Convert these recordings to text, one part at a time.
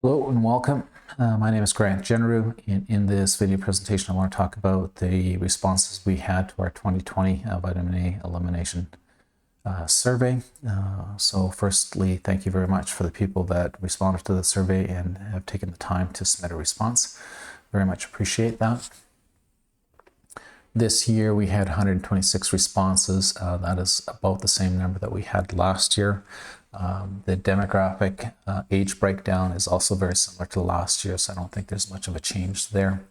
Hello and welcome. My name is Grant Generu, and in this video presentation I want to talk about the responses we had to our 2020 vitamin A elimination survey. So firstly, thank you very much for the people that responded to the survey and have taken the time to submit a response. Very much appreciate that. This year we had 126 responses. That is about the same number that we had last year. The demographic age breakdown is also very similar to last year, so I don't think there's much of a change there.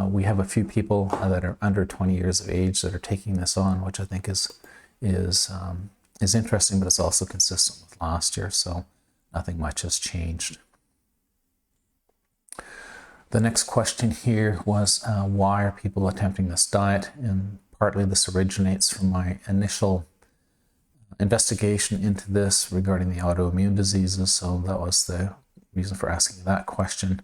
We have a few people that are under 20 years of age that are taking this on, which I think is interesting, but it's also consistent with last year, so nothing much has changed. The next question here was why are people attempting this diet? And partly this originates from my initial investigation into this regarding the autoimmune diseases, so that was the reason for asking that question.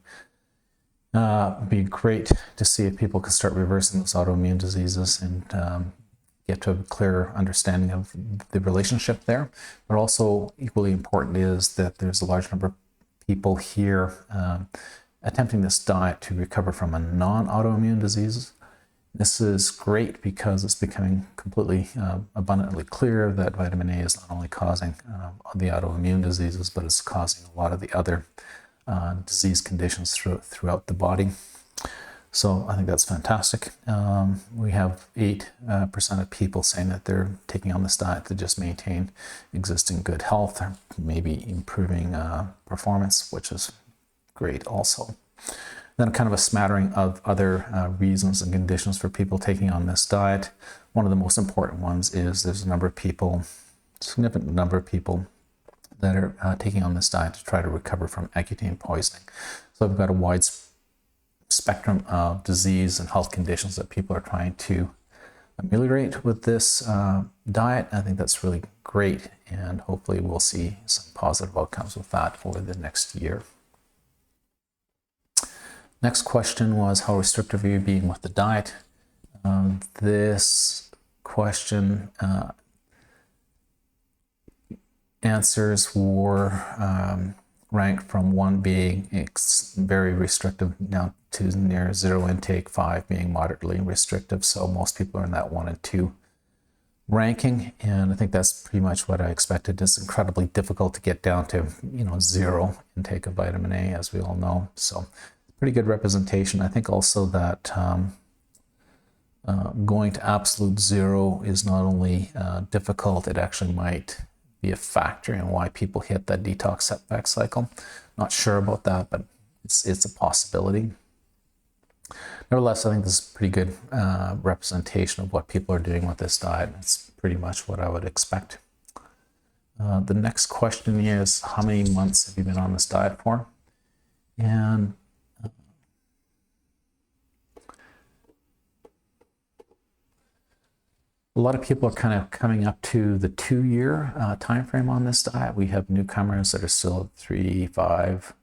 It'd be great to see if people can start reversing those autoimmune diseases and get to a clearer understanding of the relationship there. But also equally important is that there's a large number of people here attempting this diet to recover from a non-autoimmune disease. This is great because it's becoming completely abundantly clear that vitamin A is not only causing the autoimmune diseases, but it's causing a lot of the other disease conditions throughout the body. So I think that's fantastic. We have 8% of people saying that they're taking on this diet to just maintain existing good health, or maybe improving performance, which is great also. Then kind of a smattering of other reasons and conditions for people taking on this diet. One of the most important ones is there's a number of people, significant number of people that are taking on this diet to try to recover from Accutane poisoning. So I've got a wide spectrum of disease and health conditions that people are trying to ameliorate with this diet. I think that's really great, and hopefully we'll see some positive outcomes with that over the next year. Next question was, how restrictive are you being with the diet? This question answers were ranked from 1 being very restrictive down to near 0 intake, 5 being moderately restrictive. So most people are in that 1 and 2 ranking, and I think that's pretty much what I expected. It's incredibly difficult to get down to 0 intake of vitamin A, as we all know. So pretty good representation. I think also that going to absolute 0 is not only difficult, it actually might be a factor in why people hit that detox setback cycle. Not sure about that, but it's a possibility. Nevertheless, I think this is a pretty good representation of what people are doing with this diet. It's pretty much what I would expect. The next question is, how many months have you been on this diet for? And a lot of people are kind of coming up to the 2-year time frame on this diet. We have newcomers that are still at 3, 5,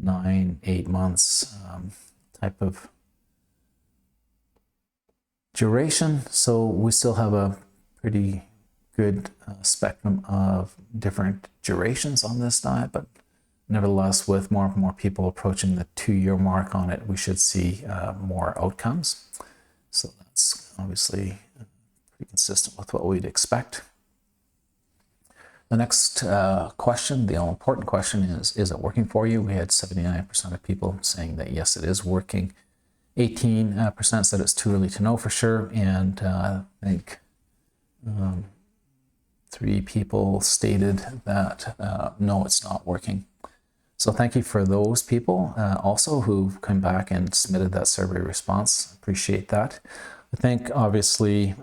9, 8 months type of duration. So we still have a pretty good spectrum of different durations on this diet, but nevertheless, with more and more people approaching the 2-year mark on it, we should see more outcomes. So that's obviously pretty consistent with what we'd expect. The next question, the all-important question is it working for you? We had 79% of people saying that yes, it is working. 18% said it's too early to know for sure, and I think 3 people stated that no, it's not working. So thank you for those people also who've come back and submitted that survey response. Appreciate that. I think obviously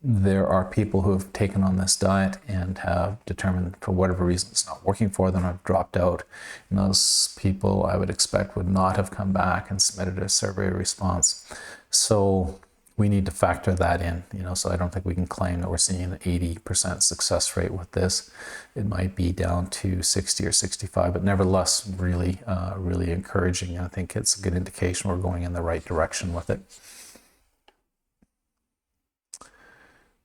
there are people who have taken on this diet and have determined for whatever reason it's not working for them, have dropped out. And those people I would expect would not have come back and submitted a survey response. So we need to factor that in, so I don't think we can claim that we're seeing an 80% success rate with this. It might be down to 60 or 65, but nevertheless, really, really encouraging. I think it's a good indication we're going in the right direction with it.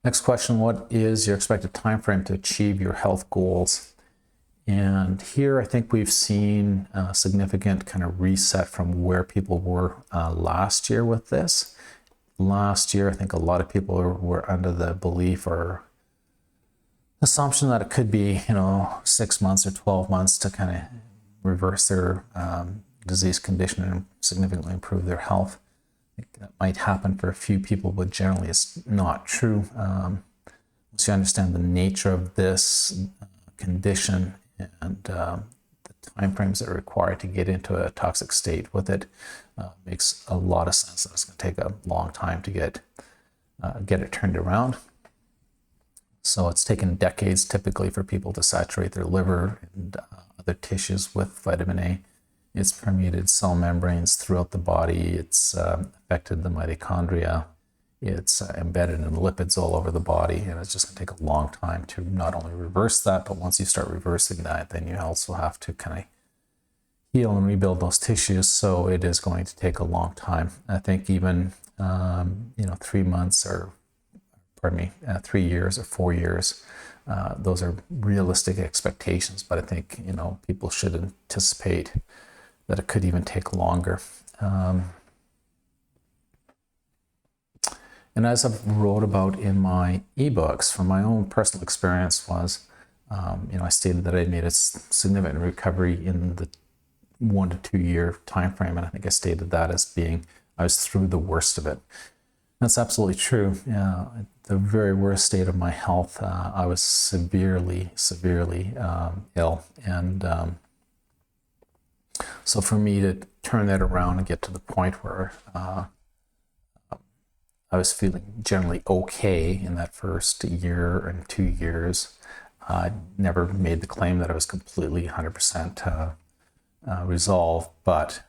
Next question, what is your expected time frame to achieve your health goals? And here I think we've seen a significant kind of reset from where people were last year with this. Last year, I think a lot of people were under the belief or assumption that it could be, 6 months or 12 months to kind of reverse their disease condition and significantly improve their health. I think that might happen for a few people, but generally it's not true. Once you understand the nature of this condition and the timeframes that are required to get into a toxic state with it, makes a lot of sense that it's going to take a long time to get it turned around. So it's taken decades typically for people to saturate their liver and other tissues with vitamin A. It's permeated cell membranes throughout the body. It's affected the mitochondria. It's embedded in lipids all over the body, and it's just going to take a long time to not only reverse that, but once you start reversing that, then you also have to kind of heal and rebuild those tissues. So it is going to take a long time. I think even 3 months or 3 years or 4 years, those are realistic expectations. But I think people should anticipate that it could even take longer. And as I've wrote about in my ebooks, from my own personal experience was, I stated that I made a significant recovery in the 1 to 2 year time frame, and I think I stated that as being I was through the worst of it. That's absolutely true. The very worst state of my health, I was severely ill, and so for me to turn that around and get to the point where I was feeling generally okay in that first year and 2 years. I never made the claim that I was completely 100% resolved, but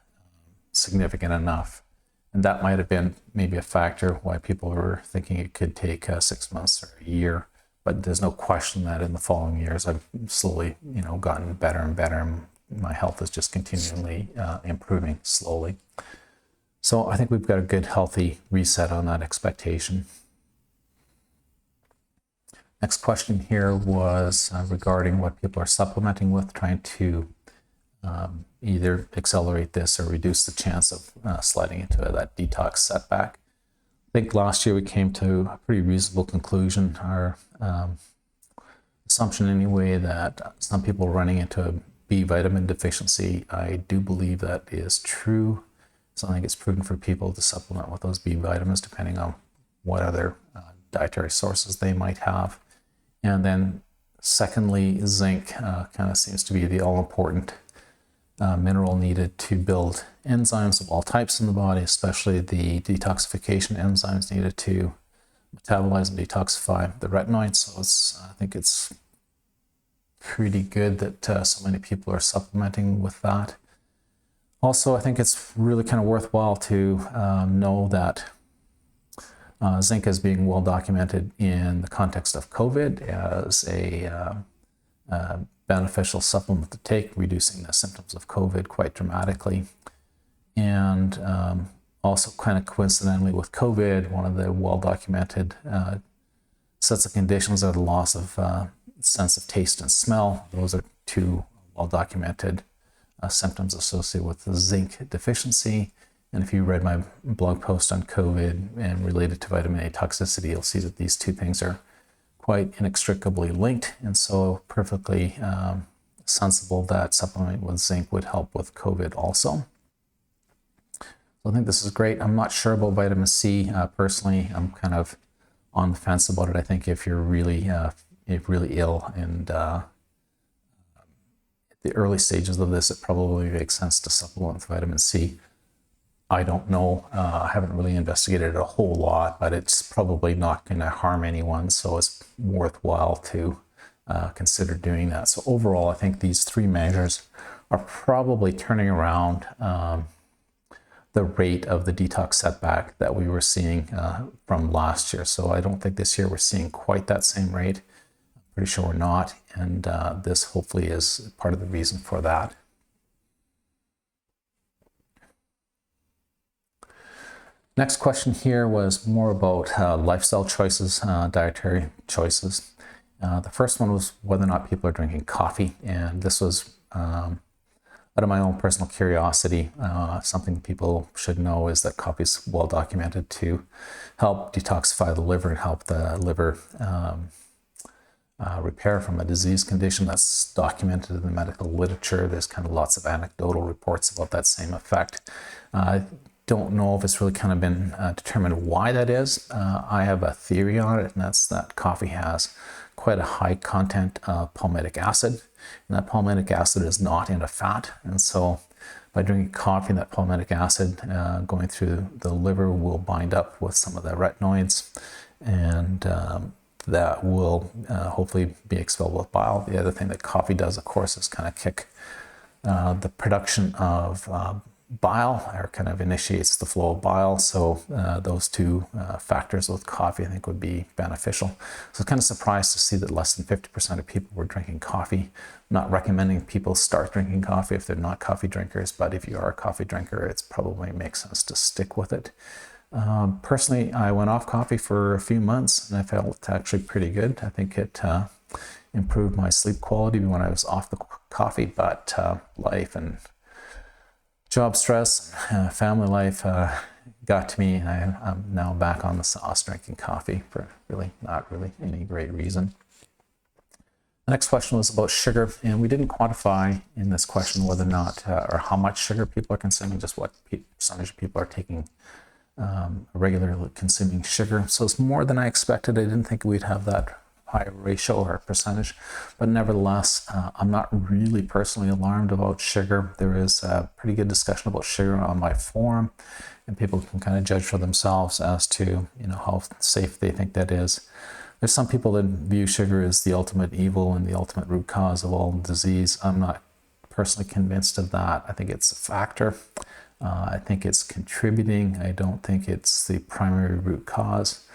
significant enough. And that might have been maybe a factor why people were thinking it could take 6 months or a year. But there's no question that in the following years, I've slowly, gotten better and better. And my health is just continually improving slowly. So I think we've got a good, healthy reset on that expectation. Next question here was regarding what people are supplementing with, trying to either accelerate this or reduce the chance of sliding into that detox setback. I think last year we came to a pretty reasonable conclusion. Our assumption anyway that some people are running into a B vitamin deficiency. I do believe that is true. So I think it's prudent for people to supplement with those B vitamins depending on what other dietary sources they might have. And then secondly, zinc kind of seems to be the all-important mineral needed to build enzymes of all types in the body, especially the detoxification enzymes needed to metabolize and detoxify the retinoids. So I think it's pretty good that so many people are supplementing with that. Also, I think it's really kind of worthwhile to know that zinc is being well documented in the context of COVID as a beneficial supplement to take, reducing the symptoms of COVID quite dramatically. And also kind of coincidentally with COVID, one of the well documented sets of conditions are the loss of sense of taste and smell. Those are two well documented symptoms associated with the zinc deficiency. And if you read my blog post on COVID and related to vitamin A toxicity, you'll see that these two things are quite inextricably linked, and so perfectly sensible that supplementing with zinc would help with COVID also. So I think this is great. I'm not sure about vitamin C. Personally, I'm kind of on the fence about it. I think if you're really ill and the early stages of this, it probably makes sense to supplement with vitamin C. I don't know. I haven't really investigated it a whole lot, but it's probably not going to harm anyone, so it's worthwhile to consider doing that. So overall, I think these three measures are probably turning around the rate of the detox setback that we were seeing from last year. So I don't think this year we're seeing quite that same rate. Pretty sure we're not, and this hopefully is part of the reason for that. Next question here was more about lifestyle choices, dietary choices, The first one was whether or not people are drinking coffee, and this was out of my own personal curiosity. Something people should know is that coffee is well documented to help detoxify the liver and help the liver repair from a disease condition. That's documented in the medical literature. There's kind of lots of anecdotal reports about that same effect. I don't know if it's really kind of been determined why that is. I have a theory on it, and that's that coffee has quite a high content of palmitic acid, and that palmitic acid is not in a fat, and so by drinking coffee, that palmitic acid going through the liver will bind up with some of the retinoids, and that will hopefully be expelled with bile. The other thing that coffee does, of course, is kind of kick the production of bile, or kind of initiates the flow of bile. So those two factors with coffee, I think, would be beneficial. So I'm kind of surprised to see that less than 50% of people were drinking coffee. I'm not recommending people start drinking coffee if they're not coffee drinkers, but if you are a coffee drinker, it's probably makes sense to stick with it. Personally, I went off coffee for a few months, and I felt actually pretty good. I think it improved my sleep quality when I was off the coffee, but life and job stress, family life got to me, and I'm now back on the sauce, drinking coffee for not really any great reason. The next question was about sugar, and we didn't quantify in this question whether or not or how much sugar people are consuming, just what percentage of people are taking regularly consuming sugar. So it's more than I expected. I didn't think we'd have that high ratio or percentage, but nevertheless, I'm not really personally alarmed about sugar. There is a pretty good discussion about sugar on my forum, and people can kind of judge for themselves as to how safe they think that is. There's some people that view sugar as the ultimate evil and the ultimate root cause of all disease. I'm not personally convinced of that. I think it's a factor. I think it's contributing. I don't think it's the primary root cause.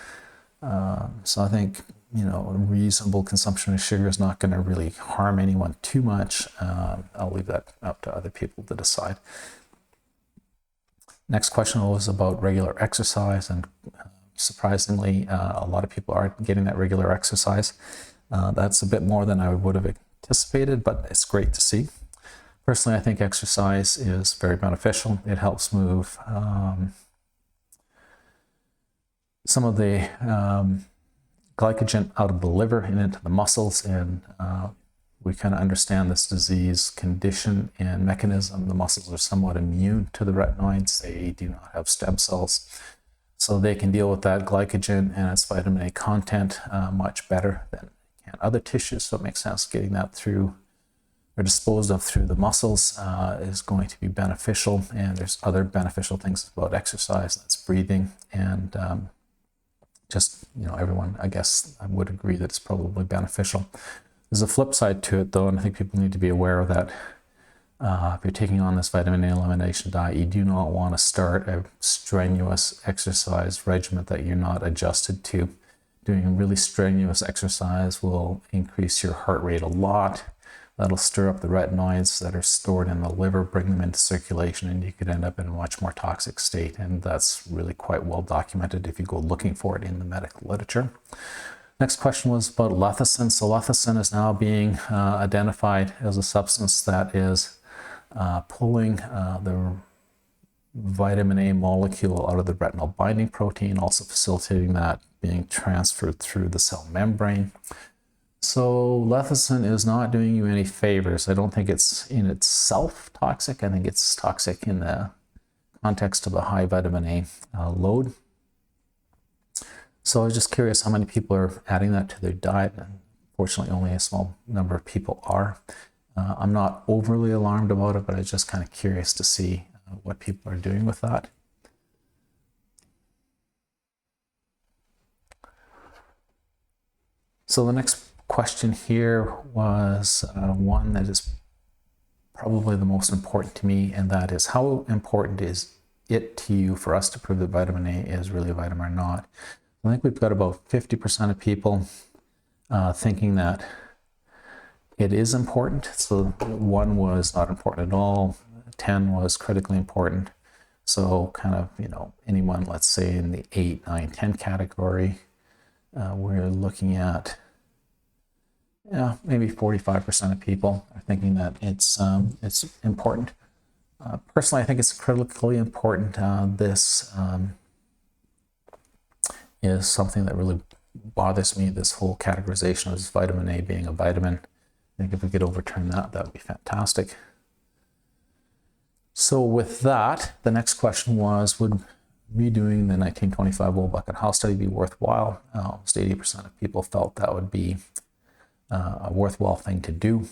So I think a reasonable consumption of sugar is not going to really harm anyone too much. I'll leave that up to other people to decide. Next question was about regular exercise, and surprisingly, a lot of people aren't getting that regular exercise. That's a bit more than I would have anticipated, but it's great to see. Personally, I think exercise is very beneficial. It helps move some of the glycogen out of the liver and into the muscles, and we kind of understand this disease condition and mechanism. The muscles are somewhat immune to the retinoids. They do not have stem cells, so they can deal with that glycogen and its vitamin A content much better than can other tissues. So it makes sense getting that through or disposed of through the muscles is going to be beneficial. And there's other beneficial things about exercise. That's breathing, and everyone, I guess, I would agree that it's probably beneficial. There's a flip side to it, though, and I think people need to be aware of that. If you're taking on this vitamin A elimination diet, you do not want to start a strenuous exercise regimen that you're not adjusted to. Doing really strenuous exercise will increase your heart rate a lot. That'll stir up the retinoids that are stored in the liver, bring them into circulation, and you could end up in a much more toxic state. And that's really quite well documented if you go looking for it in the medical literature. Next question was about lecithin. So lecithin is now being identified as a substance that is pulling the vitamin A molecule out of the retinol binding protein, also facilitating that being transferred through the cell membrane. So lecithin is not doing you any favors. I don't think it's in itself toxic. I think it's toxic in the context of a high vitamin A load. So I was just curious how many people are adding that to their diet. And fortunately, only a small number of people are. I'm not overly alarmed about it, but I was just kind of curious to see what people are doing with that. So the next question here was one that is probably the most important to me, and that is, how important is it to you for us to prove that vitamin A is really a vitamin or not? I think we've got about 50% of people thinking that it is important. So 1 was not important at all, 10 was critically important. So kind of, anyone, let's say in the 8, 9, 10 category, we're looking at yeah, maybe 45% of people are thinking that it's important. Personally, I think it's critically important. This is something that really bothers me, this whole categorization of vitamin A being a vitamin. I think if we could overturn that, that would be fantastic. So with that, the next question was, would redoing the 1925 Wool Bucket House study be worthwhile? Almost 80% of people felt that would be a worthwhile thing to do.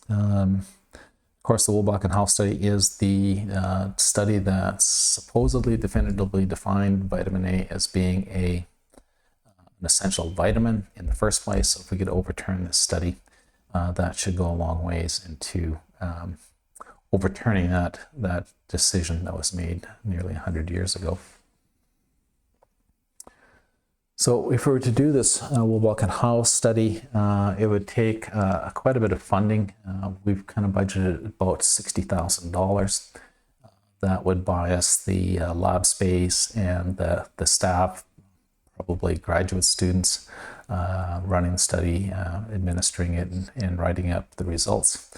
Of course, the Wool Bucket House study is the study that supposedly definitively defined vitamin A as being an essential vitamin in the first place. So if we could overturn this study, that should go a long ways into overturning that decision that was made nearly 100 years ago. So if we were to do this Wool Bucket House study, it would take quite a bit of funding. We've kind of budgeted about $60,000. That would buy us the lab space and the staff, probably graduate students, running the study, administering it, and writing up the results.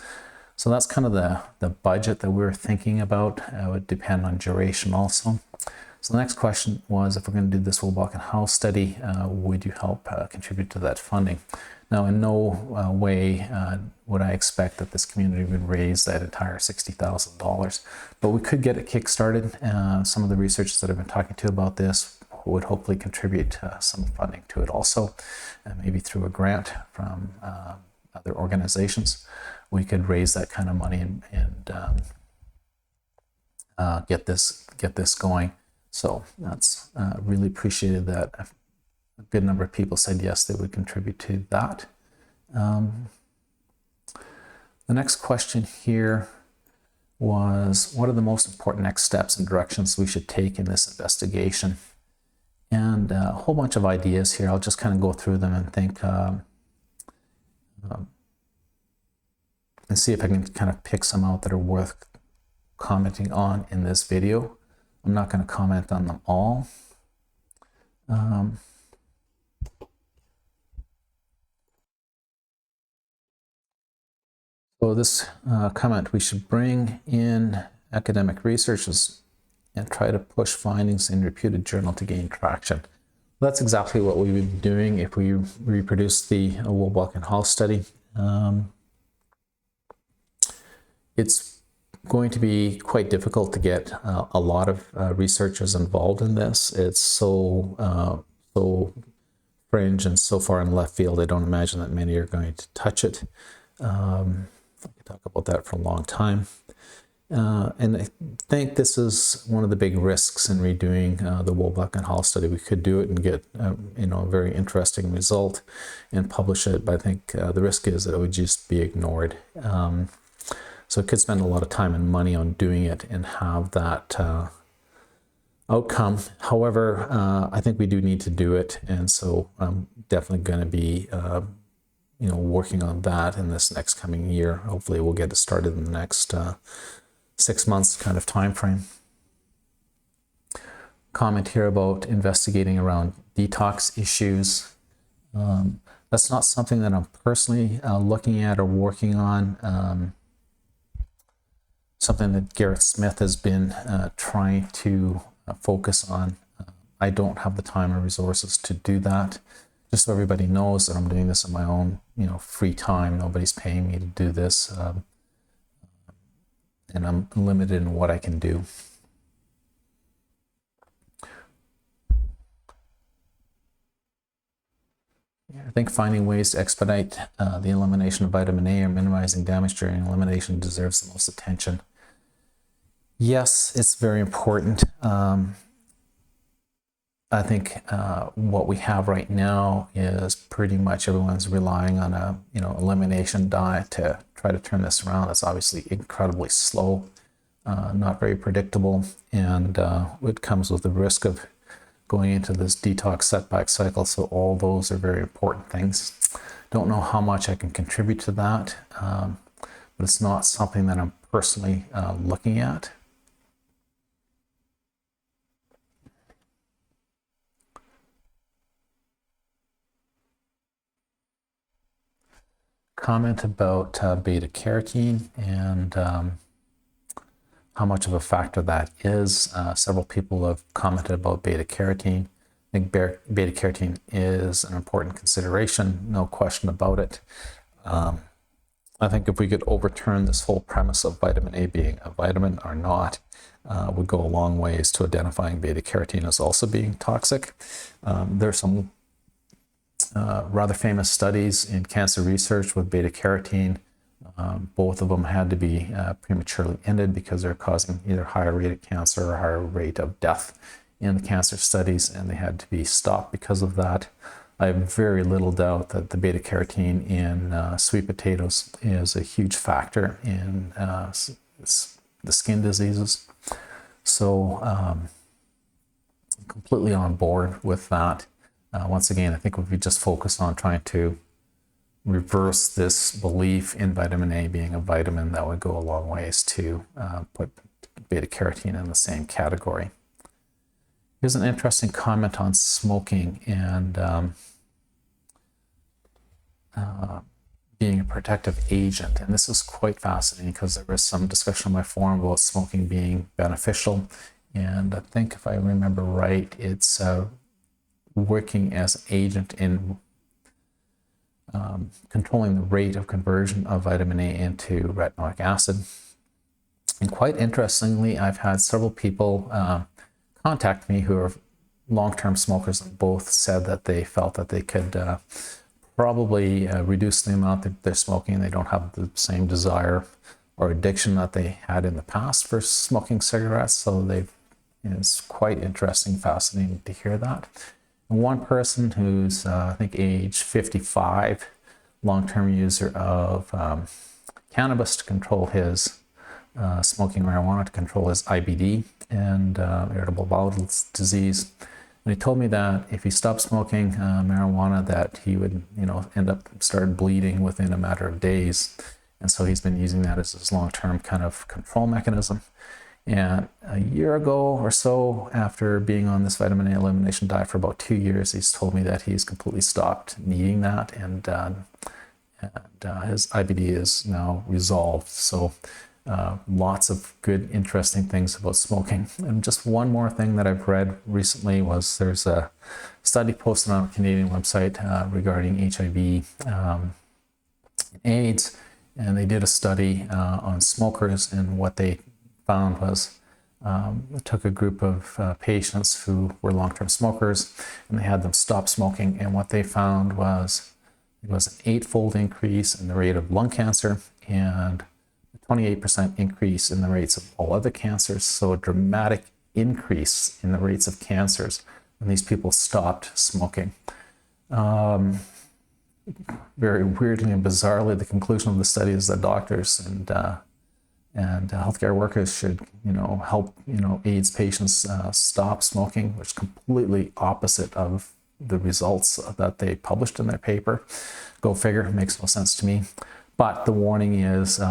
So that's kind of the budget that we're thinking about. It would depend on duration also. So the next question was, if we're going to do this Wool Bucket House study, would you help contribute to that funding? Now, in no way would I expect that this community would raise that entire $60,000, but we could get it kickstarted. Some of the researchers that I've been talking to about this would hopefully contribute some funding to it also, maybe through a grant from other organizations. We could raise that kind of money and get this going. So that's really appreciated that a good number of people said yes, they would contribute to that. The next question here was, what are the most important next steps and directions we should take in this investigation? And a whole bunch of ideas here. I'll just kind of go through them and think and see if I can kind of pick some out that are worth commenting on in this video. I'm not going to comment on them all. So this comment, we should bring in academic researchers and try to push findings in reputed journal to gain traction. That's exactly what we would be doing if we reproduce the Wool Bucket House study. It's going to be quite difficult to get a lot of researchers involved in this. It's so fringe and so far in left field, I don't imagine that many are going to touch it. I could talk about that for a long time. And I think this is one of the big risks in redoing the Wool Bucket House study. We could do it and get a very interesting result and publish it, but I think the risk is that it would just be ignored. So it could spend a lot of time and money on doing it and have that outcome. However, I think we do need to do it, and so I'm definitely going to be working on that in this next coming year. Hopefully we'll get it started in the next 6 months kind of time frame. Comment here about investigating around detox issues. That's not something that I'm personally looking at or working on. Something that Garrett Smith has been trying to focus on. I don't have the time or resources to do that. Just so everybody knows that I'm doing this in my own, free time. Nobody's paying me to do this, and I'm limited in what I can do. I think finding ways to expedite the elimination of vitamin A or minimizing damage during elimination deserves the most attention. Yes, it's very important. I think what we have right now is pretty much everyone's relying on a elimination diet to try to turn this around. It's obviously incredibly slow, not very predictable, and it comes with the risk of going into this detox setback cycle. So all those are very important things. Don't know how much I can contribute to that, but it's not something that I'm personally looking at. comment about beta-carotene and how much of a factor that is. Several people have commented about beta-carotene. I think beta-carotene is an important consideration, no question about it. I think if we could overturn this whole premise of vitamin A being a vitamin or not, would go a long ways to identifying beta-carotene as also being toxic. There's some rather famous studies in cancer research with beta-carotene. Both of them had to be prematurely ended because they're causing either higher rate of cancer or higher rate of death in the cancer studies, and they had to be stopped because of that. I have very little doubt that the beta-carotene in sweet potatoes is a huge factor in the skin diseases. So I'm completely on board with that. Once again, I think if we just focus on trying to reverse this belief in vitamin A being a vitamin, that would go a long ways to put beta-carotene in the same category. Here's an interesting comment on smoking and being a protective agent. And this is quite fascinating because there was some discussion on my forum about smoking being beneficial. And I think if I remember right, it's working as an agent in controlling the rate of conversion of vitamin A into retinoic acid. And quite interestingly, I've had several people contact me who are long-term smokers, and both said that they felt that they could probably reduce the amount that they're smoking. They don't have the same desire or addiction that they had in the past for smoking cigarettes. So it's quite interesting, fascinating to hear that. And one person who's, I think, age 55, long-term user of cannabis to control his smoking marijuana to control his IBD and irritable bowel disease. And he told me that if he stopped smoking marijuana, that he would, end up start bleeding within a matter of days. And so he's been using that as his long-term kind of control mechanism. And a year ago or so, after being on this vitamin A elimination diet for about 2 years, he's told me that he's completely stopped needing that, and his IBD is now resolved. So lots of good, interesting things about smoking. And just one more thing that I've read recently was there's a study posted on a Canadian website regarding HIV and AIDS, and they did a study on smokers, and what they found was took a group of patients who were long-term smokers, and they had them stop smoking, and what they found was it was an 8-fold increase in the rate of lung cancer and 28% increase in the rates of all other cancers. So a dramatic increase in the rates of cancers when these people stopped smoking. Very weirdly and bizarrely, the conclusion of the study is that doctors and healthcare workers should, help, AIDS patients stop smoking, which is completely opposite of the results that they published in their paper. Go figure, it makes no sense to me. But the warning is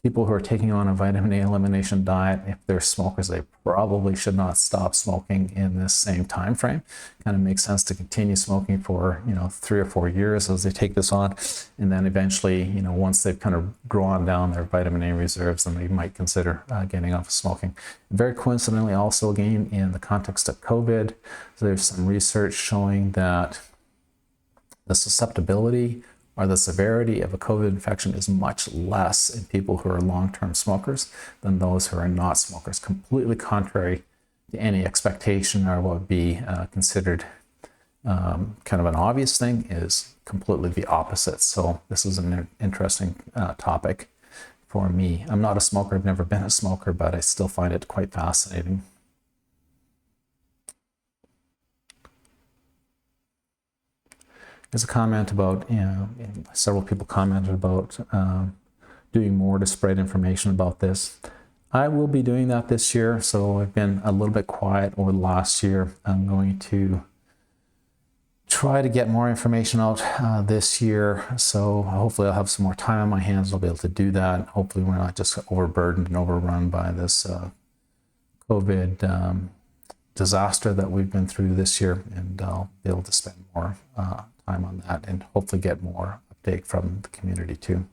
people who are taking on a vitamin A elimination diet, if they're smokers, they probably should not stop smoking in this same time frame. Kind of makes sense to continue smoking for 3 or 4 years as they take this on, and then eventually, once they've kind of drawn down their vitamin A reserves, then they might consider getting off of smoking. Very coincidentally, also again in the context of COVID, there's some research showing that the susceptibility or the severity of a COVID infection is much less in people who are long-term smokers than those who are not smokers. Completely contrary to any expectation, or what would be considered kind of an obvious thing, is completely the opposite. So this is an interesting topic for me. I'm not a smoker, I've never been a smoker, but I still find it quite fascinating. There's a comment about, several people commented about doing more to spread information about this. I will be doing that this year, so I've been a little bit quiet over the last year. I'm going to try to get more information out this year, so hopefully I'll have some more time on my hands. I'll be able to do that. Hopefully we're not just overburdened and overrun by this COVID disaster that we've been through this year, and I'll be able to spend more time time on that and hopefully get more uptake from the community too.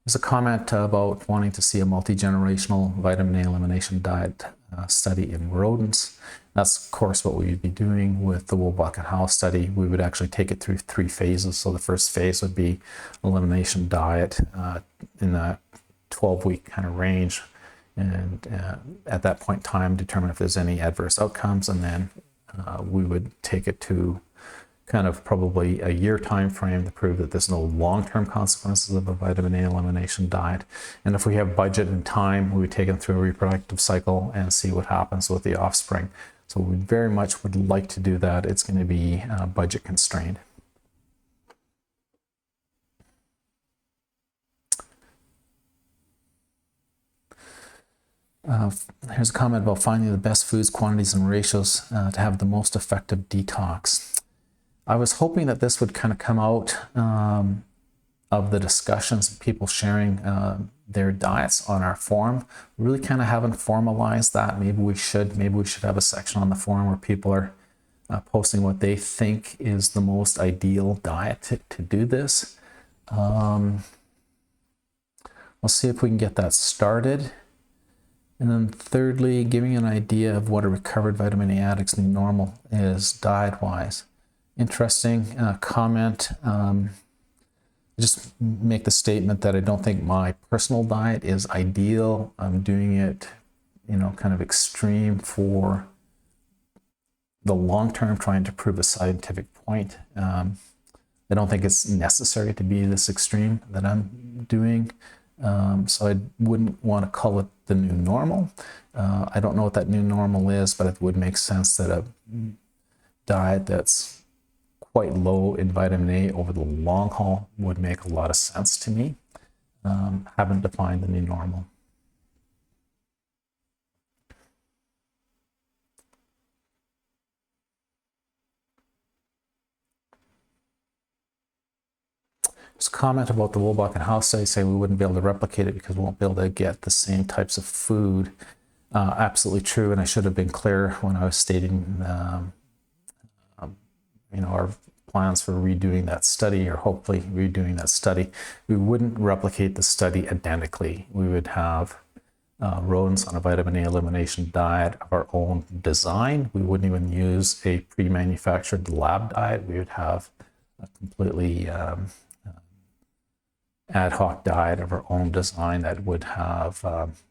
There's a comment about wanting to see a multi-generational vitamin A elimination diet study in rodents. That's, of course, what we would be doing with the Woolbucket House study. We would actually take it through 3 phases. So the first phase would be elimination diet in that 12-week kind of range. And at that point in time, determine if there's any adverse outcomes. And then we would take it to kind of probably a year time frame to prove that there's no long-term consequences of a vitamin A elimination diet. And if we have budget and time, we would take them through a reproductive cycle and see what happens with the offspring. So we very much would like to do that. It's going to be budget constrained. Here's a comment about finding the best foods, quantities, and ratios to have the most effective detox. I was hoping that this would kind of come out of the discussions, people sharing their diets on our forum. We really kind of haven't formalized that. Maybe we should have a section on the forum where people are posting what they think is the most ideal diet to do this. We'll see if we can get that started. And then thirdly, giving an idea of what a recovered vitamin A addict's new normal is diet-wise. Interesting comment. Just make the statement that I don't think my personal diet is ideal. I'm doing it, kind of extreme for the long term, trying to prove a scientific point. I don't think it's necessary to be this extreme that I'm doing. So I wouldn't want to call it the new normal. I don't know what that new normal is, but it would make sense that a diet that's quite low in vitamin A over the long haul would make a lot of sense to me. Haven't defined the new normal. Just comment about the Woolbucket House study, say we wouldn't be able to replicate it because we won't be able to get the same types of food. Absolutely true, and I should have been clear when I was stating our plans for redoing that study, or hopefully redoing that study. We wouldn't replicate the study identically. We would have rodents on a vitamin A elimination diet of our own design. We wouldn't even use a pre-manufactured lab diet. We would have a completely ad hoc diet of our own design that would have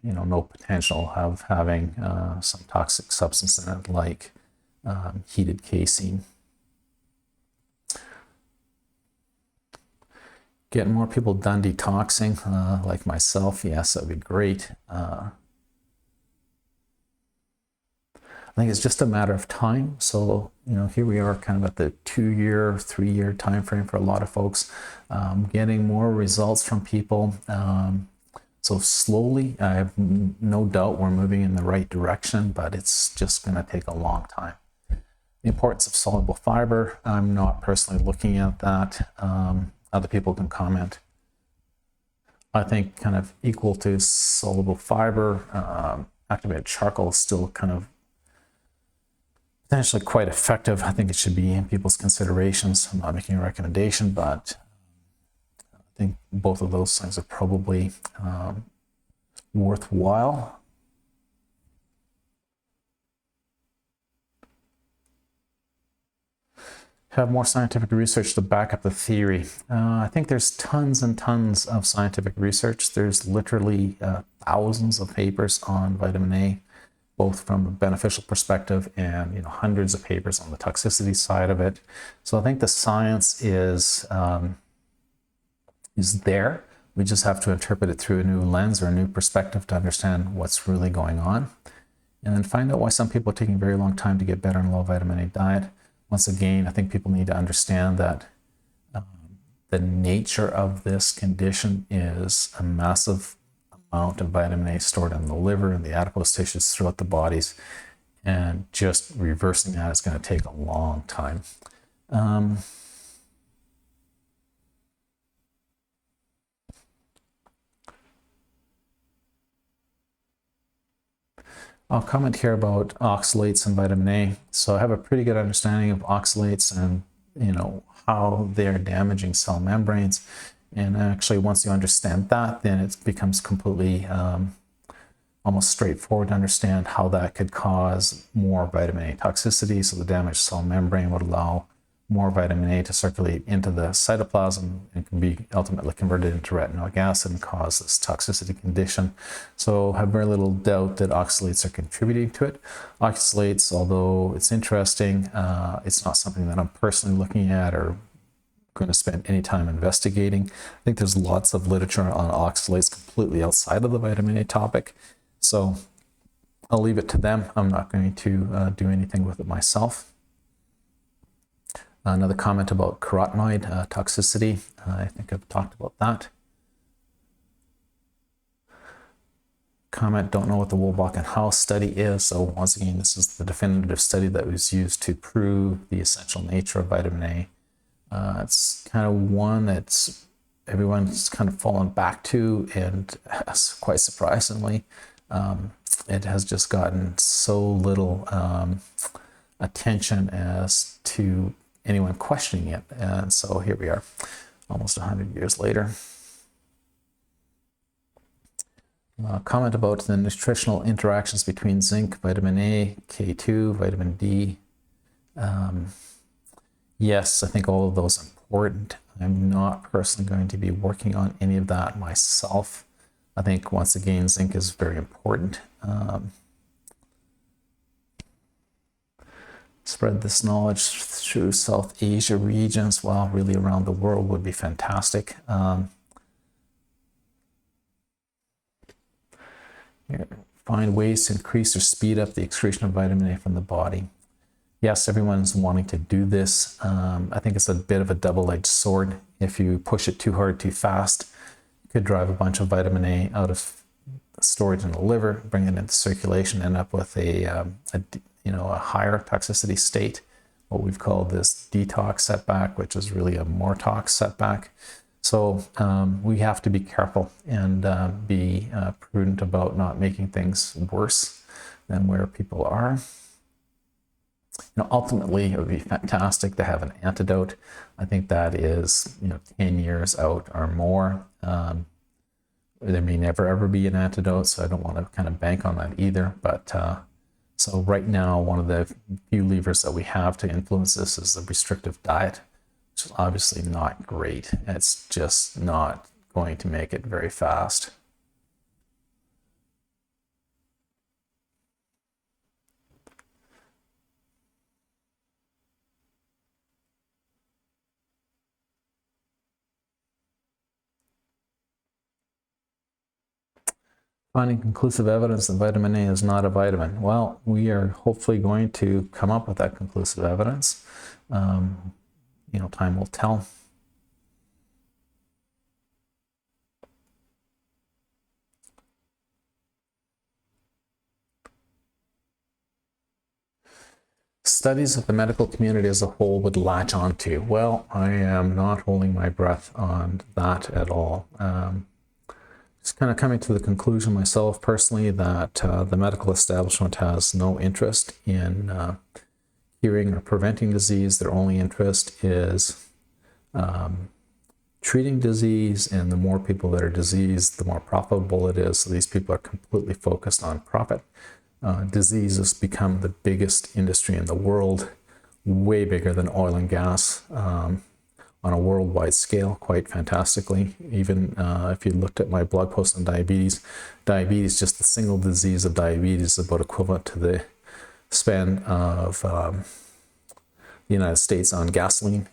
no potential of having some toxic substance in it, like heated casein. Getting more people done detoxing, like myself, yes, that'd be great. I think it's just a matter of time. So, here we are kind of at the 2-year, 3-year time frame for a lot of folks, getting more results from people. So slowly, I have no doubt we're moving in the right direction, but it's just going to take a long time. The importance of soluble fiber, I'm not personally looking at that. Other people can comment. I think kind of equal to soluble fiber, activated charcoal is still kind of potentially quite effective. I think it should be in people's considerations. I'm not making a recommendation, but I think both of those things are probably worthwhile. Have more scientific research to back up the theory. I think there's tons and tons of scientific research. There's literally thousands of papers on vitamin A, both from a beneficial perspective and hundreds of papers on the toxicity side of it. So I think the science is there. We just have to interpret it through a new lens or a new perspective to understand what's really going on, and then find out why some people are taking a very long time to get better on a low vitamin A diet. Once again, I think people need to understand that the nature of this condition is a massive amount of vitamin A stored in the liver and the adipose tissues throughout the bodies, and just reversing that is going to take a long time. I'll comment here about oxalates and vitamin A. So I have a pretty good understanding of oxalates and how they're damaging cell membranes. And actually, once you understand that, then it becomes completely almost straightforward to understand how that could cause more vitamin A toxicity. So the damaged cell membrane would allow more vitamin A to circulate into the cytoplasm and can be ultimately converted into retinoic acid and cause this toxicity condition. So I have very little doubt that oxalates are contributing to it. Oxalates, although it's interesting, it's not something that I'm personally looking at or going to spend any time investigating. I think there's lots of literature on oxalates completely outside of the vitamin A topic. So I'll leave it to them. I'm not going to do anything with it myself. Another comment about carotenoid toxicity. I think I've talked about that. Comment, don't know what the Wolbach and House study is. So once again, this is the definitive study that was used to prove the essential nature of vitamin A. It's kind of one that's everyone's kind of fallen back to, and quite surprisingly, it has just gotten so little attention as to anyone questioning it. And so here we are, almost 100 years later. Comment about the nutritional interactions between zinc, vitamin A, K2, vitamin D. Yes, I think all of those are important. I'm not personally going to be working on any of that myself. I think, once again, zinc is very important. Spread this knowledge through South Asia regions, well, really around the world would be fantastic. Find ways to increase or speed up the excretion of vitamin A from the body. Yes, everyone's wanting to do this. I think it's a bit of a double-edged sword. If you push it too hard, too fast, it could drive a bunch of vitamin A out of storage in the liver, bring it into circulation, end up with a higher toxicity state, what we've called this detox setback, which is really a more tox setback. So we have to be careful and be prudent about not making things worse than where people are. Ultimately, it would be fantastic to have an antidote. I think that is, 10 years out or more. There may never ever be an antidote, so I don't want to kind of bank on that either. But so right now, one of the few levers that we have to influence this is the restrictive diet, which is obviously not great. It's just not going to make it very fast. Finding conclusive evidence that vitamin A is not a vitamin. Well, we are hopefully going to come up with that conclusive evidence. Time will tell. Studies of the medical community as a whole would latch onto. Well, I am not holding my breath on that at all. Just kind of coming to the conclusion myself personally that the medical establishment has no interest in curing or preventing disease. Their only interest is treating disease, and the more people that are diseased, the more profitable it is. So these people are completely focused on profit. Disease has become the biggest industry in the world, way bigger than oil and gas. On a worldwide scale, quite fantastically. Even if you looked at my blog post on diabetes, just the single disease of diabetes is about equivalent to the spend of the United States on gasoline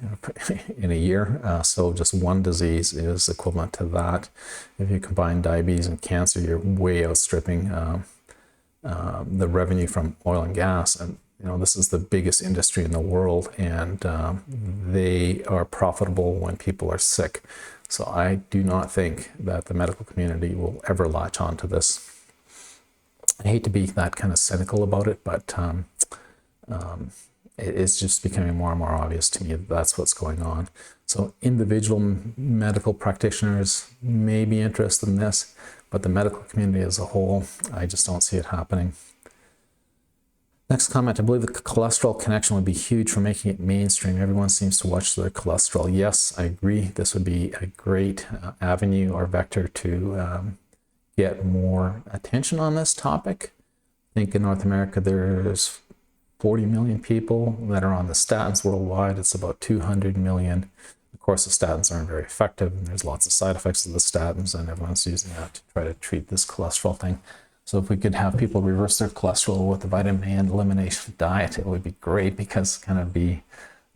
in a year. So just one disease is equivalent to that. If you combine diabetes and cancer, you're way outstripping the revenue from oil and gas. And this is the biggest industry in the world, and they are profitable when people are sick. So I do not think that the medical community will ever latch on to this. I hate to be that kind of cynical about it, but it's just becoming more and more obvious to me that that's what's going on. So individual medical practitioners may be interested in this, but the medical community as a whole, I just don't see it happening. Next comment, I believe the cholesterol connection would be huge for making it mainstream. Everyone seems to watch their cholesterol. Yes, I agree. This would be a great avenue or vector to get more attention on this topic. I think in North America there's 40 million people that are on the statins worldwide. It's about 200 million. Of course, the statins aren't very effective, and there's lots of side effects of the statins, and everyone's using that to try to treat this cholesterol thing. So if we could have people reverse their cholesterol with the vitamin A and elimination diet, it would be great, because it's going to be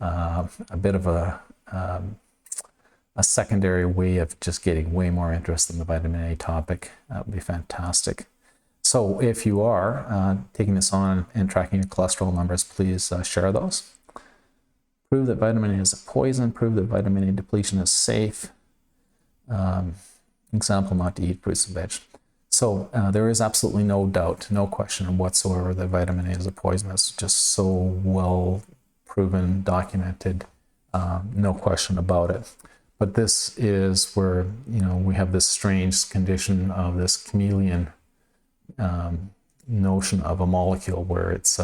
a bit of a secondary way of just getting way more interest in the vitamin A topic. That would be fantastic. So if you are taking this on and tracking your cholesterol numbers, please share those. Prove that vitamin A is a poison. Prove that vitamin A depletion is safe. Example, not to eat fruits and veg. So there is absolutely no doubt, no question whatsoever that vitamin A is a poison. It's just so well proven, documented, no question about it. But this is where, we have this strange condition of this chameleon notion of a molecule where it's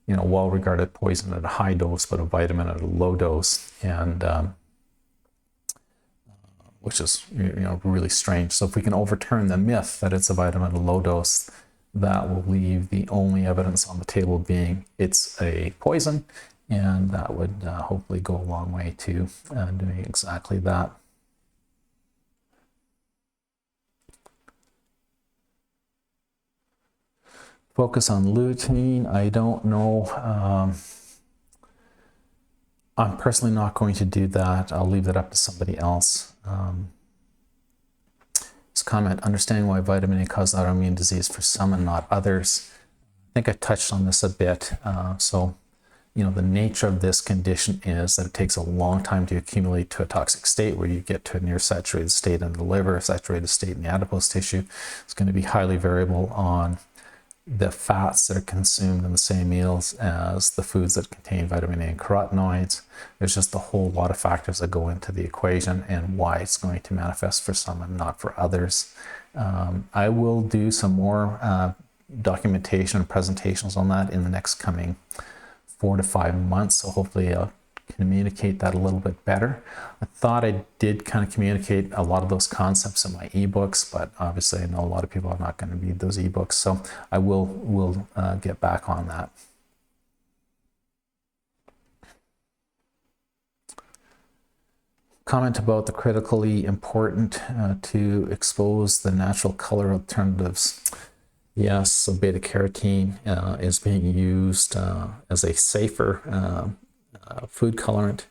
well-regarded poison at a high dose, but a vitamin at a low dose, and which is really strange. So if we can overturn the myth that it's a vitamin at a low dose, that will leave the only evidence on the table being it's a poison, and that would hopefully go a long way to doing exactly that. Focus on lutein. I don't know. I'm personally not going to do that. I'll leave that up to somebody else. This comment, understanding why vitamin A causes autoimmune disease for some and not others. I think I touched on this a bit. The nature of this condition is that it takes a long time to accumulate to a toxic state where you get to a near saturated state in the liver, a saturated state in the adipose tissue. It's going to be highly variable on the fats that are consumed in the same meals as the foods that contain vitamin A and carotenoids. There's just a whole lot of factors that go into the equation and why it's going to manifest for some and not for others. I will do some more documentation and presentations on that in the next coming 4 to 5 months. So hopefully I'll communicate that a little bit better. I thought I did kind of communicate a lot of those concepts in my ebooks, but obviously I know a lot of people are not going to read those ebooks, so I will get back on that. Comment about the critically important to expose the natural color alternatives. Yes, so beta-carotene is being used as a safer food colorant,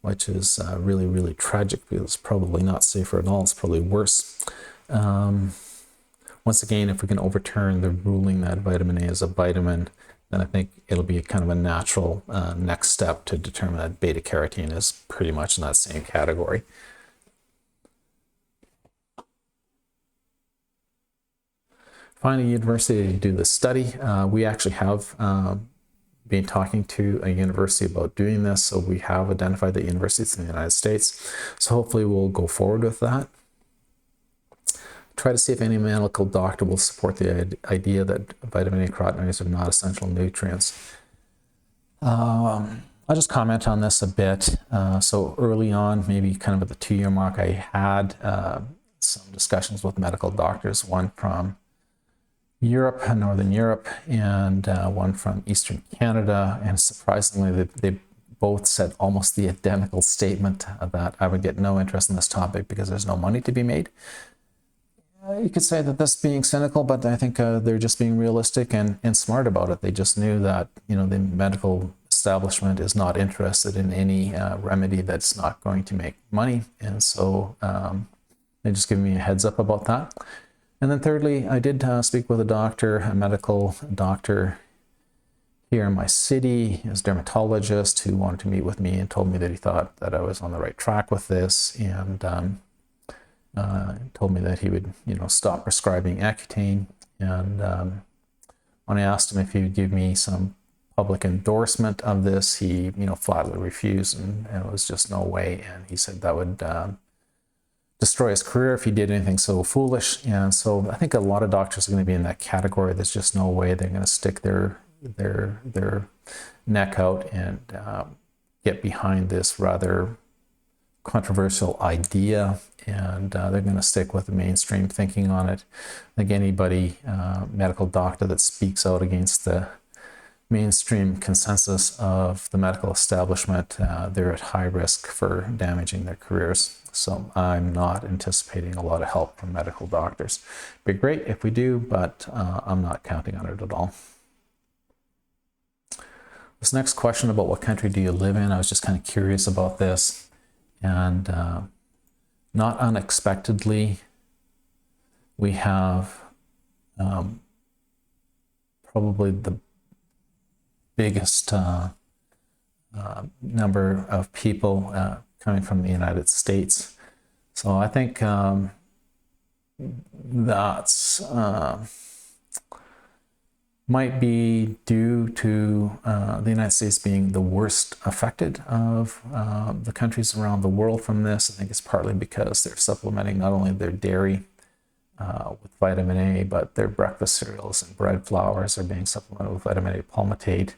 which is really, really tragic, because it's probably not safer at all. It's probably worse. Once again, if we can overturn the ruling that vitamin A is a vitamin, then I think it'll be kind of a natural next step to determine that beta-carotene is pretty much in that same category. Finding a university to do this study. We actually have been talking to a university about doing this, so we have identified the universities in the United States. So hopefully we'll go forward with that. Try to see if any medical doctor will support the idea that vitamin A and carotenoids are not essential nutrients. I'll just comment on this a bit. So early on, maybe kind of at the 2-year mark, I had some discussions with medical doctors, one from Europe, Northern Europe, and one from Eastern Canada, and surprisingly they both said almost the identical statement that I would get no interest in this topic because there's no money to be made. You could say that that's being cynical, but I think they're just being realistic and smart about it. They just knew that the medical establishment is not interested in any remedy that's not going to make money, and so they just give me a heads up about that. And then thirdly, I did speak with a doctor, a medical doctor here in my city, a dermatologist, who wanted to meet with me and told me that he thought that I was on the right track with this, and told me that he would, stop prescribing Accutane. And when I asked him if he would give me some public endorsement of this, he, flatly refused, and it was just no way. And he said that would destroy his career if he did anything so foolish. And so I think a lot of doctors are going to be in that category. There's just no way they're going to stick their their neck out and get behind this rather controversial idea, and they're going to stick with the mainstream thinking on it. I think anybody, medical doctor, that speaks out against the mainstream consensus of the medical establishment, they're at high risk for damaging their careers. So I'm not anticipating a lot of help from medical doctors. It'd be great if we do, but I'm not counting on it at all. This next question about what country do you live in, I was just kind of curious about this. And not unexpectedly, we have probably the biggest number of people coming from the United States. So I think that's might be due to the United States being the worst affected of the countries around the world from this. I think it's partly because they're supplementing not only their dairy with vitamin A, but their breakfast cereals and bread flours are being supplemented with vitamin A palmitate,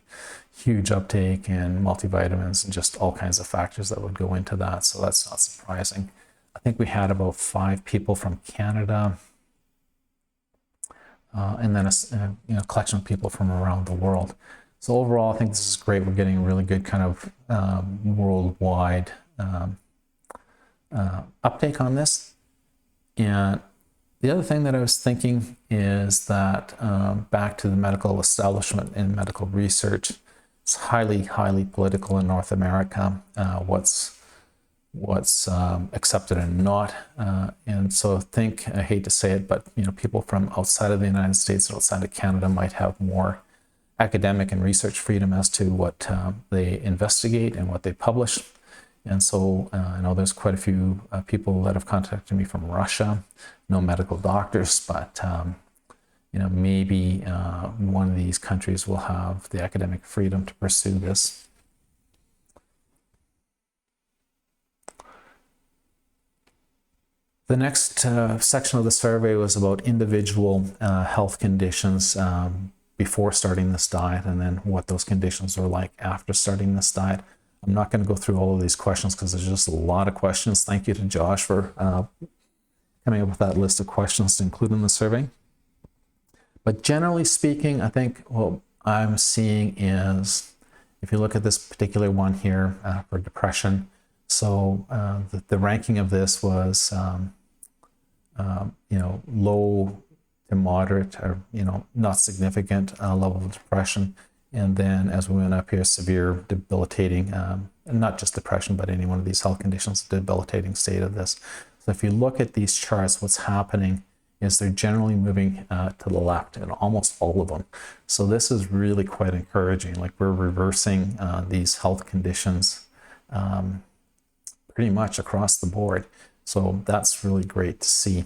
huge uptake in multivitamins, and just all kinds of factors that would go into that. So that's not surprising. I think we had about 5 people from Canada, and then a collection of people from around the world. So overall, I think this is great. We're getting a really good kind of worldwide uptake on this. And the other thing that I was thinking is that back to the medical establishment and medical research, it's highly, highly political in North America, what's accepted and not. And so I hate to say it, but people from outside of the United States and outside of Canada might have more academic and research freedom as to what they investigate and what they publish. And so I know there's quite a few people that have contacted me from Russia, no medical doctors, but maybe one of these countries will have the academic freedom to pursue this. The next section of the survey was about individual health conditions before starting this diet, and then what those conditions were like after starting this diet. I'm not going to go through all of these questions because there's just a lot of questions. Thank you to Josh for coming up with that list of questions to include in the survey. But generally speaking, I think what I'm seeing is, if you look at this particular one here for depression, so the ranking of this was low to moderate, or not significant level of depression, and then as we went up here, severe, debilitating, and not just depression, but any one of these health conditions, debilitating state of this. So if you look at these charts, what's happening is they're generally moving to the left in almost all of them. So this is really quite encouraging. Like, we're reversing these health conditions pretty much across the board. So that's really great to see.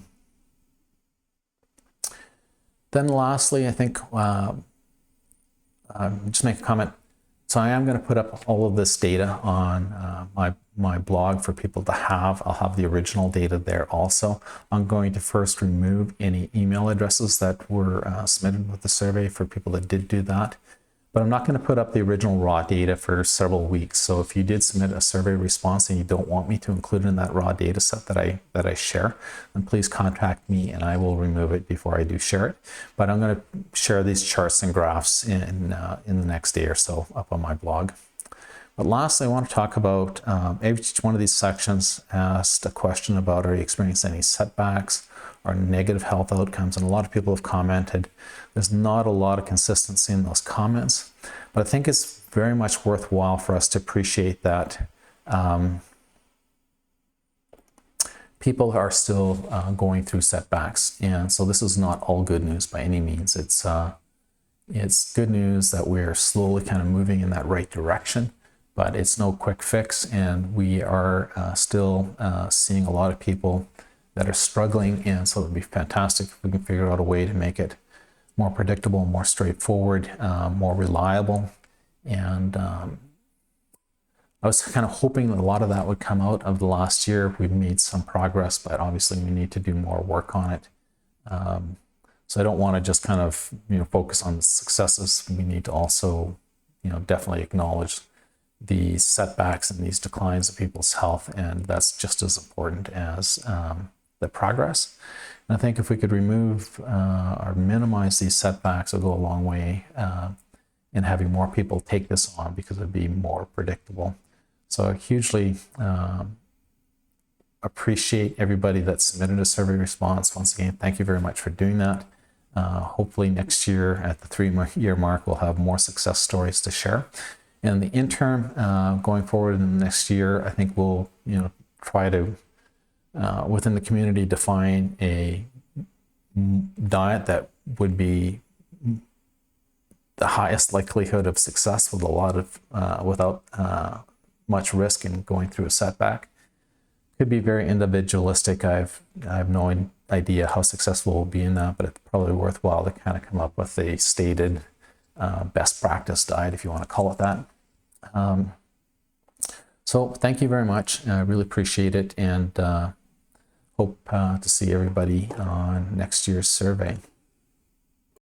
Then lastly, I think, just make a comment. So I am going to put up all of this data on my blog for people to have. I'll have the original data there also. I'm going to first remove any email addresses that were submitted with the survey for people that did do that. But I'm not going to put up the original raw data for several weeks. So if you did submit a survey response and you don't want me to include it in that raw data set that I share, then please contact me and I will remove it before I do share it. But I'm going to share these charts and graphs in the next day or so up on my blog. But lastly, I want to talk about each one of these sections asked a question about, are you experiencing any setbacks or negative health outcomes? And a lot of people have commented. There's not a lot of consistency in those comments, but I think it's very much worthwhile for us to appreciate that people are still going through setbacks. And so this is not all good news by any means. It's good news that we're slowly kind of moving in that right direction, but it's no quick fix. And we are still seeing a lot of people that are struggling. And so it'd be fantastic if we can figure out a way to make it more predictable, more straightforward, more reliable. And I was kind of hoping that a lot of that would come out of the last year. We've made some progress, but obviously we need to do more work on it. So I don't want to just kind of, focus on the successes. We need to also, definitely acknowledge the setbacks and these declines of people's health, and that's just as important as the progress. And I think if we could remove or minimize these setbacks, it'll go a long way in having more people take this on, because it'd be more predictable. So I hugely appreciate everybody that submitted a survey response. Once again, thank you very much for doing that. Hopefully next year at the 3-year mark, we'll have more success stories to share. In the interim, going forward in the next year, I think we'll, try to, within the community, define a diet that would be the highest likelihood of success with a lot of, without much risk in going through a setback. Could be very individualistic. I have no idea how successful we'll be in that, but it's probably worthwhile to kind of come up with a stated best practice diet, if you want to call it that. So thank you very much. I really appreciate it, and hope to see everybody on next year's survey.